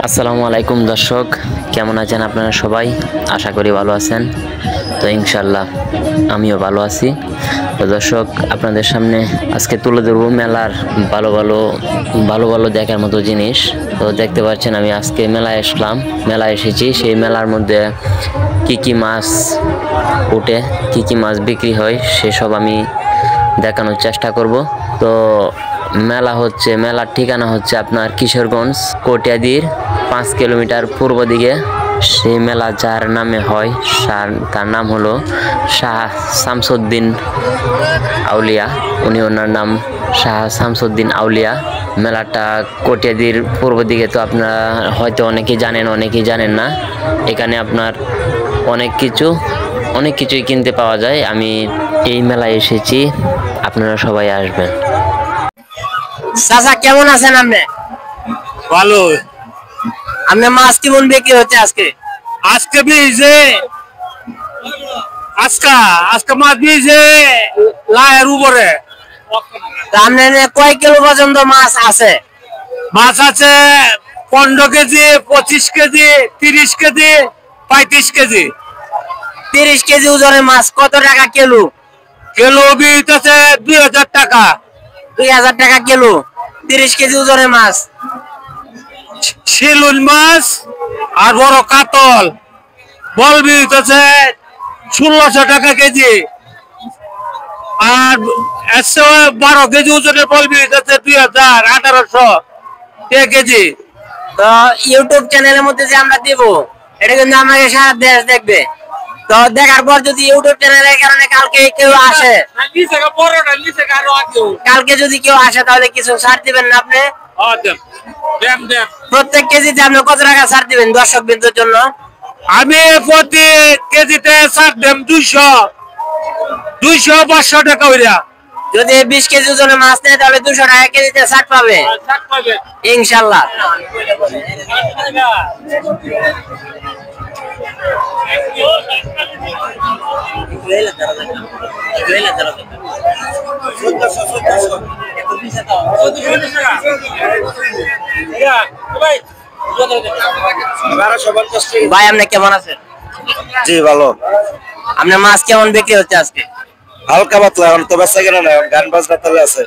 আসসালামু আলাইকুম দর্শক, কেমন আছেন আপনারা সবাই? আশা করি ভালো আছেন। তো ইনশাল্লাহ আমিও ভালো আছি। তো দর্শক, আপনাদের সামনে আজকে তুলে ধরবো মেলার ভালো ভালো ভালো ভালো দেখার মতো জিনিস। তো দেখতে পাচ্ছেন আমি আজকে মেলায় আসলাম, মেলায় এসেছি। সেই মেলার মধ্যে কি কি মাছ উঠে, কি কি মাছ বিক্রি হয় সেসব আমি দেখানোর চেষ্টা করব। তো মেলার ঠিকানা হচ্ছে আপনার কিশোরগঞ্জ কটিয়াদির 5 কিলোমিটার পূর্ব দিকে। সেই মেলা যার নামে হয় তার নাম হলো শাহ শামসুদ্দিন আউলিয়া। ওনার নাম শাহ শামসুদ্দিন আউলিয়া। মেলাটা কটিয়াদির পূর্ব দিকে। তো আপনারা হয়তো অনেকেই জানেন না। এখানে আপনার অনেক কিছুই কিনতে পাওয়া যায়। আমি এই মেলায় এসেছি, আপনারা সবাই আসবেন। চাচা কেমন আছেন আপনি? ভালো। আপনি মাছ কেমন বিক্রি হচ্ছে আজকে? আজকে বিজে আজকে মাছ বিজে লায়ের উপরে। আপনার কয় কিলো পর্যন্ত মাছ আছে? মাছ আছে 15 KG, 25 KG, 30 KG, 35 KG. 30 KG ওজনের মাছ কত টাকা কিলো? কিলো বিট আছে 2000 টাকা। 2000 টাকা কিলো 30 কেজি ওজনের মাছ। শিলুন মাছ আর বড় কাতল বল বিট আছে 1600 টাকা কেজি। আর 12 কেজি ওজনের বল বিট আছে 1800 টাকা কেজি। তো ইউটিউব চ্যানেলের মধ্যে যে আমরা দেব, এটা কিন্তু আমাকে সারা দেশ দেখবে। তো দেখার পর যদি ইউটিউব চ্যানেলের কারণে কালকে কেউ আসে, যদি কেউ আসে তাহলে কিছু ছাড় দিবেন না আপনি? প্রত্যেক কেজিতে আপনি কত টাকা ছাড় দিবেন দর্শক বিন্দুর জন্য? আমি প্রতি কেজিতে ছাড় দেব 200-500 টাকা হইরা। যদি 20 কেজি ওজনের মাছ নেয় তাহলে 200 টাকা কেজিতে ছাড় পাবে ইনশাল্লাহ। ভাই আপনি কেমন আছেন? জি ভালো। আপনার মাছ কেমন বিক্রি হচ্ছে আজকে? হালকা পাতলা, এখন তো বেচা কেনা নাই, গান বাজনা তবে আছে।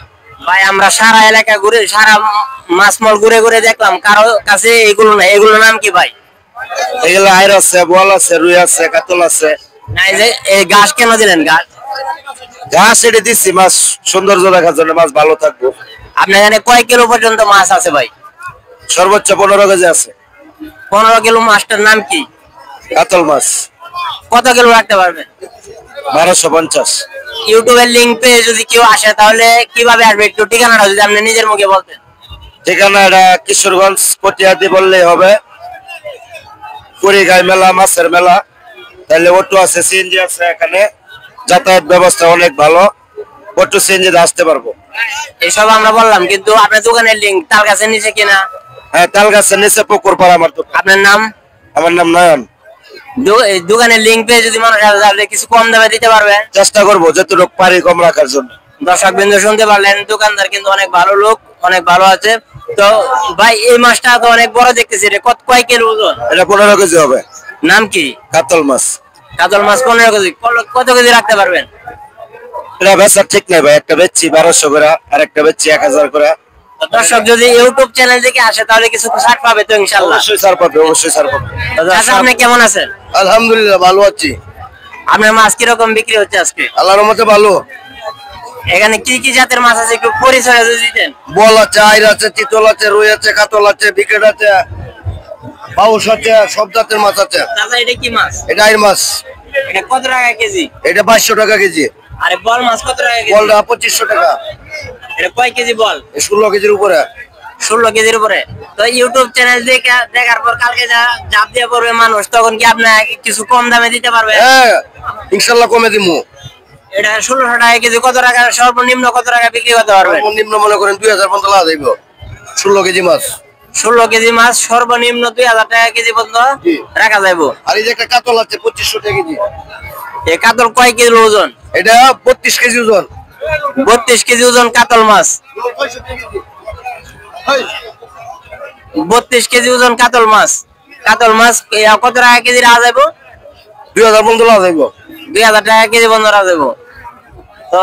ভাই আমরা সারা এলাকা ঘুরে, সারা মাছ মল ঘুরে ঘুরে দেখলাম, কারো কাছে এগুলো নাই। এগুলো নাম কি ভাই? এগুলো আইর আছে, বোয়াল আছে, রুই আছে, কাতল আছে। নাই যে এই ঘাস কেন দিলেন? ঘাস এটি দিচ্ছি মাছ সৌন্দর্য দেখার জন্য, মাছ ভালো থাকবো। আপনার এখানে কয় কিলো পর্যন্ত মাছ আছে ভাই? সর্বোচ্চ 15 কেজি আছে। 15 কিলো। মাছটার নাম কি? কাতল মাছ। কত কিলো রাখতে পারবেন? 1250। ইউটিউবের লিংক পেয়ে যদি কেউ আসে তাহলে কিভাবে আসবে? একটু ঠিকানাটা যদি আপনি নিজের মুখে বলতেন। ঠিকানা এটা কিশোরগঞ্জ কটিয়াদি বললেই হবে। কুড়িগাঁই মেলা, মাছের মেলা। তাহলে অটো আছে, সিএনজি আছে, এখানে যাতায়াত ব্যবস্থা অনেক ভালো। অটো সিএনজি আসতে পারবো। এসব আমরা বললাম, কিন্তু আপনার দোকানের লিংক তাল গাছের নিচে কিনা? হ্যাঁ, তাল গাছের নিচে পুকুর পাড়া আমার দোকান। আপনার নাম? আমার নাম নয়ন। দোকানের লিংক পেয়ে যদি মানুষ আসে তাহলে কিছু কম দামে দিতে পারবেন? চেষ্টা করবো যতটুকু পারি কম রাখার জন্য। দর্শক বিন্দু শুনতে পারলেন, দোকানদার কিন্তু অনেক ভালো লোক, অনেক ভালো আছে। তো ভাই এই মাছটা তো অনেক বড় দেখতেছি, কয় কিলো ওজন? এটা 15 কেজি হবে। নাম কি? কাতল মাছ। কাতল মাছ 15 কেজি। কত কেজি রাখতে পারবেন? এটা বেচার ঠিক নাই ভাই, একটা বেচছি 1200 করে, আর একটা বেচছি 1000 করে। দর্শক যদি ইউটিউব চ্যানেল থেকে আসে তাহলে কিছু ছাড় পাবে তো ইনশাআল্লাহ? অবশ্যই ছাড় পাবে, অবশ্যই ছাড় পাবে। আচ্ছা, আপনি কেমন আছেন? আলহামদুলিল্লাহ ভালো আছি। আপনার মাছ কিরকম বিক্রি হচ্ছে আজকে? আল্লাহর রহমতে ভালো। এখানে কি কি জাতের মাছ আছে একটু পরিচয় যদি দিতেন। বল আছে, আইর আছে, চিতল আছে, রুই আছে, কাতল আছে, বিকেট আছে, পাউস আছে, সব জাতের মাছ আছে। দাদা এটা কি মাছ? এটা আইর মাছ। এটা কত টাকা কেজি? এটা 2200 টাকা কেজি। আরে বল মাছ কত টাকা কেজি? বলটা 2500 টাকা। এটা কয় কেজি বল? 16 কেজির উপরে। 16 কেজির উপরে। তো ইউটিউব চ্যানেল দেখার পর কালকে জাপ দিয়ে পড়বে মানুষ, তখন কি আপনি কিছু কম দামে দিতে পারবেন? হ্যাঁ ইনশাআল্লাহ কমে দিমু। এটা 1600 টাকা কেজি। কত টাকা সর্বনিম্ন কত টাকা বিক্রি করতে পারবেন? সর্বনিম্ন মনে করেন 2000 পর্যন্ত লাগা যাইব। 16 কেজি মাছ। 16 কেজি মাছ সর্বনিম্ন 2000 টাকা কেজি পর্যন্ত রাখা যাইব। আর এই যে একটা কাতল আছে 2500 টাকা কেজি। এই কাতল কয় কেজি ওজন? এটা 32 কেজি ওজন। 32 কেজি ওজন কাতল মাছ। 32 কেজি ওজন কাতল মাছ কত টাকা কেজি রাখা যাবো? 2000 বন্ধু লাগবে। 2000 টাকা কেজি বন্ধ রাখা যাবো। তো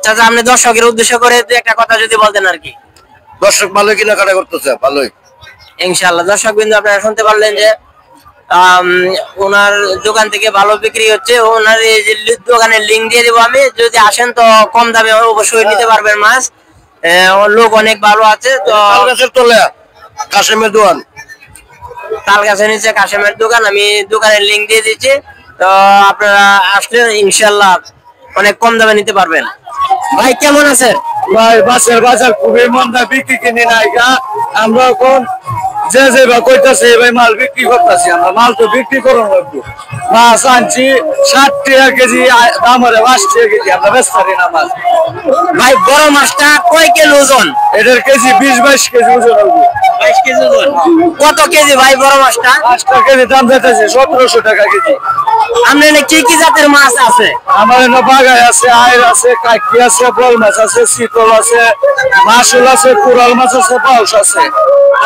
চাচা আপনি দর্শকের উদ্দেশ্য করে দু একটা কথা যদি বলতেন আর কি। দর্শক ভালো কেনাকাটা করতেছে, ভালোই ইনশাআল্লাহ। দর্শক বিন্দু আপনারা শুনতে পারলেন যে ওনার দোকান থেকে ভালো বিক্রি হচ্ছে। ওনার এই যে দোকানের লিংক দিয়ে দেবো আমি, যদি আসেন তো কম দামে অবশ্যই নিতে পারবেন মাছ। লোক অনেক ভালো আছে। তো তালগাছের তলে কাশেমের দোকান, তাল গাছের নিচে কাশেমের দোকান, আমি দোকানের লিংক দিয়ে দিচ্ছি। তো আপনারা আসলে ইনশাআল্লাহ অনেক কম দামে নিতে পারবেন। ভাই কেমন আছেন? ভাই মাছের বাজার খুবই মন্দা, বিক্রি কিনে নাই গা। আমরা এখন যে বা কইতাছে ভাই মাল বিক্রি করতেছি, আমরা মাল তো বিক্রি করুন লাগবো। মাছ আনছি 60 টাকা কেজি, দাম হলে 80 টাকা কেজি, আমরা বেশ পারি না মাছ। ভাই বড় মাছটা কয় কেজি ওজন? এটার কেজি 20-22 কেজি ওজন হবে। 22 কেজি ওজন। কত কেজি ভাই বড় মাছটা? 5 কেজি দাম যাইতেছে 1700 টাকা কেজি। আপনার এখানে কি কি জাতের মাছ আছে? আমার এখানে বাগাই আছে, আয়ের আছে, কাকি আছে, বল মাছ আছে, শীতল আছে, মাসুল আছে, কুড়াল মাছ আছে, পাউস আছে।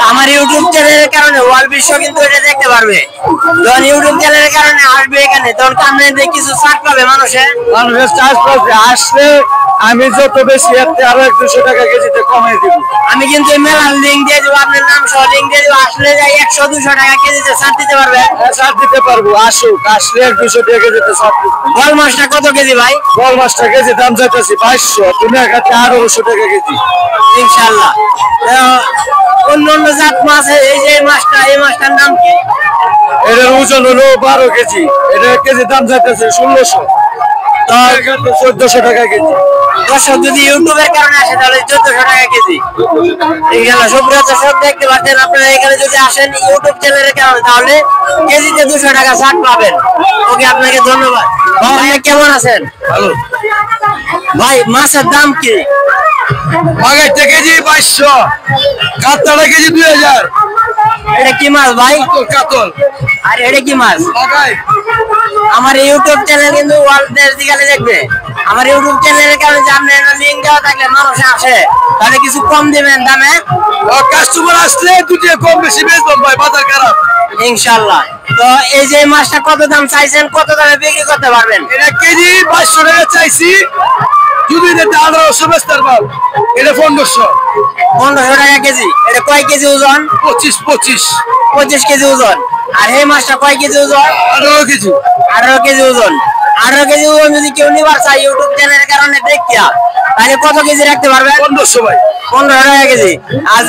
আমার ইউটিউব চ্যানেলের কারণে ওয়ার্ল্ড বিশ্ব কিন্তু এটা দেখতে পারবে। যখন ইউটিউব চ্যানেলের কারণে আসবে এখানে, তখন আপনাদের কিছু ছাড় পাবে মানুষে। মানুষের চার্জ পাচ্ছে, আসলে আমি যত বেশি এতে আরো 100-200 টাকা কেজিতে কমাই দিব। আমি কিন্তু এই মেলার লিঙ্ক দিয়ে দেবো, আপনার নাম সহ লিঙ্ক দিয়ে দেবো। আসলে 100-200 টাকা কেজিতে ছাড় দিতে পারবে। ছাড় দিতে পারবো, আসুক, আসলে 100-200 টাকা কেজিতে ছাড় দিব। বল মাছটা কত কেজি ভাই? বল মাছটা কেজি দাম যাইতেছি 2200, তুমি একাতে 1800 টাকা কেজি। ইনশাআল্লাহ। অন্য জাত মাছ, এই যে মাছটা, এই মাছটার নাম কি? এটার ওজন হলো 12 কেজি, এটার কেজি দাম যাইতেছে 1600, তো একাতে 1400 টাকা কেজি। দর্শক যদি ইউটিউবের কারণে আসে তাহলে 1400 টাকা কেজি। ইনশাআল্লাহ। সুপ্রিয় দর্শক দেখতে পাচ্ছেন, আপনারা এখানে যদি আসেন ইউটিউব চ্যানেলের কারণে, তাহলে কেজিতে 200 টাকা ছাড় পাবেন। ওকে, আপনাকে ধন্যবাদ। ভাই কেমন আছেন? ভালো। ভাই মাছের দাম কি? বাগাইতে কেজি 2200, কাতলা কেজি 2000। এটা কি মাছ ভাই? কাতল। আর এটা কি মাছ? বাগাই। আমার ইউটিউব চ্যানেল কিন্তু ওয়ার্ল্ড দেশ দিকে দেখবে। আমার ইউটিউব চ্যানেলের কারণে যে আপনার লিঙ্ক দেওয়া থাকলে মানুষ আসে, তাহলে কিছু কম দিবেন দামে। কাস্টমার আসলে দুটো কম বেশি বেচবো ভাই, বাজার খারাপ। ইনশাআল্লাহ। তো এই যে মাছটা কত দাম চাইছেন, কত দামে বিক্রি করতে পারবেন? এটা কেজি 500 টাকা চাইছি, যদি এটা 1800 বেচতে পারবো। এটা 1500। 1500 টাকা কেজি। এটা কয় কেজি ওজন? 25 কেজি ওজন। আর এই মাছটা কয় কেজি ওজন? 18 কেজি। 18 কেজি ওজন। 18 কেজি ওজন যদি কেউ নিবার চায় ইউটিউব চ্যানেলের কারণে দেখিয়া, তাহলে কত কেজি রাখতে পারবে? 1500 ভাই। 1500 টাকা কেজি। আর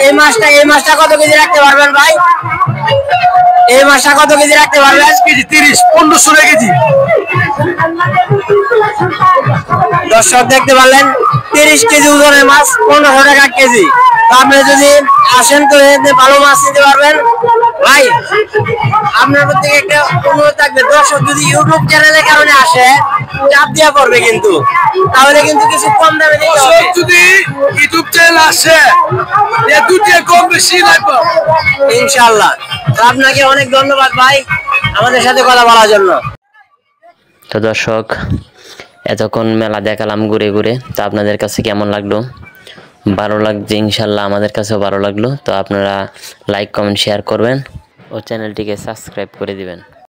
এই মাছটা কত কেজি রাখতে পারবেন ভাই? এই মাছটা কত কেজি রাখতে পারবেন? 30 কেজি, 1500 টাকা কেজি। দর্শক দেখতে পারলেন, 30 কেজি ওজনের মাছ 1500 টাকা কেজি। তো আপনি যদি আসেন তো ভালো মাছ নিতে পারবেন। ভাই আপনার প্রতি একটা অনুরোধ থাকবে, দর্শক যদি ইউটিউব চ্যানেলের কারণে আসে চাপ দিয়া করবে কিন্তু, তাহলে কিন্তু কিছু কম দামে দিতে হবে। যদি ইউটিউব চ্যানেল আসে, এ দুটো কম বেশি লাগবে ইনশাআল্লাহ। তো আপনাকে অনেক ধন্যবাদ ভাই আমাদের সাথে কথা বলার জন্য। তো দর্শক, এতক্ষণ মেলা দেখালাম ঘুরে ঘুরে, তো আপনাদের কাছে কেমন লাগলো? ভালো লাগছে ইনশাল্লাহ, আমাদের কাছেও ভালো লাগলো। তো আপনারা লাইক, কমেন্ট, শেয়ার করবেন ও চ্যানেলটিকে সাবস্ক্রাইব করে দিবেন।